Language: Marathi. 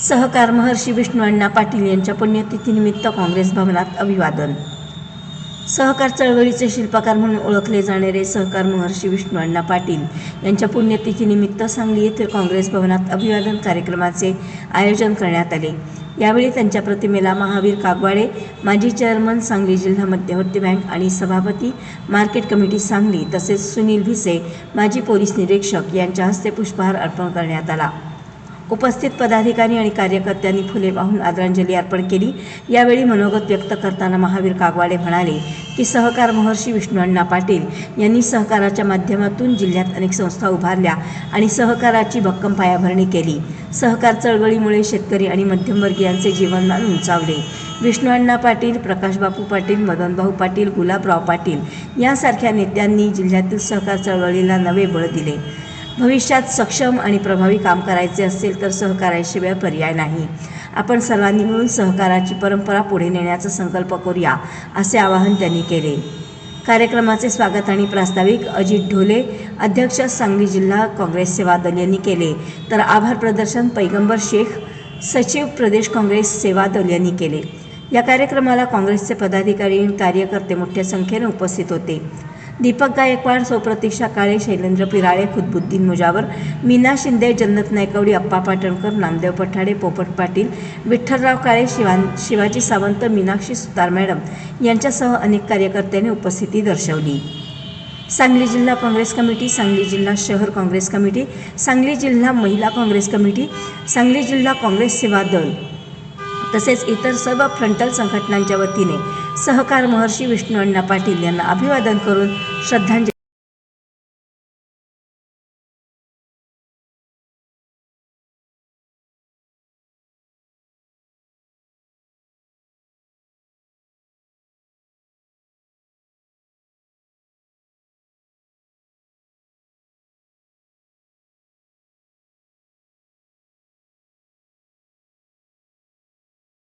सहकार महर्षी विष्णू अण्णा पाटील यांच्या पुण्यतिथीनिमित्त काँग्रेस भवनात अभिवादन. सहकार चळवळीचे शिल्पकार म्हणून ओळखले जाणारे सहकार महर्षी विष्णू अण्णा पाटील यांच्या पुण्यतिथीनिमित्त सांगली येथील काँग्रेस भवनात अभिवादन कार्यक्रमाचे आयोजन करण्यात आले. यावेळी त्यांच्या प्रतिमेला महावीर कागवाडे, माजी चेअरमन सांगली जिल्हा मध्यवर्ती बँक आणि सभापती मार्केट कमिटी सांगली तसेच सुनील भिसे, माजी पोलीस निरीक्षक यांच्या हस्ते पुष्पहार अर्पण करण्यात आला. उपस्थित पदाधिकारी आणि कार्यकर्त्यांनी फुले वाहून आदरांजली अर्पण केली. यावेळी मनोगत व्यक्त करताना महावीर कागवाडे म्हणाले की सहकार महर्षी विष्णू अण्णा पाटील यांनी सहकाराच्या माध्यमातून जिल्ह्यात अनेक संस्था उभारल्या आणि सहकाराची भक्कम पायाभरणी केली. सहकार चळवळीमुळे शेतकरी आणि मध्यमवर्गीयांचे जीवनमान उंचावले. विष्णू अण्णा पाटील, प्रकाशबापू पाटील, मदनभाऊ पाटील, गुलाबराव पाटील यांसारख्या नेत्यांनी जिल्ह्यातील सहकार चळवळीला नवे बळ दिले. भविष्यात सक्षम आणि प्रभावी काम करायचे असेल तर सहकाराशिवाय पर्याय नाही. आपण सर्वांनी मिळून सहकाराची परंपरा पुढे नेण्याचा संकल्प करूया, असे आवाहन त्यांनी केले. कार्यक्रमाचे स्वागत आणि प्रास्ताविक अजित ढोले, अध्यक्ष सांगली जिल्हा काँग्रेस सेवा दल यांनी केले, तर आभार प्रदर्शन पैगंबर शेख, सचिव प्रदेश काँग्रेस सेवा दल यांनी केले. या कार्यक्रमाला काँग्रेसचे पदाधिकारी आणि कार्यकर्ते मोठ्या संख्येने उपस्थित होते. दीपक गायकवाड, सौप्रतीक्षा काळे, शैलेंद्र पिराळे, खुदबुद्दीन मुजावर, मीना शिंदे, जन्नत नायकवडी, अप्पा पाटणकर, नामदेव पठाडे, पोपट पाटील, विठ्ठलराव काळे, शिवाजी सावंत, मीनाक्षी सुतार मॅडम यांच्यासह अनेक कार्यकर्त्यांनी उपस्थिती दर्शवली. सांगली जिल्हा काँग्रेस कमिटी, सांगली जिल्हा शहर काँग्रेस कमिटी, सांगली जिल्हा महिला काँग्रेस कमिटी, सांगली जिल्हा काँग्रेस सेवा दल तसेच इतर सर्व फ्रंटल संघटनांच्या वतीने सहकार महर्षी विष्णू अण्णा पाटील यांना अभिवादन करून श्रद्धांजली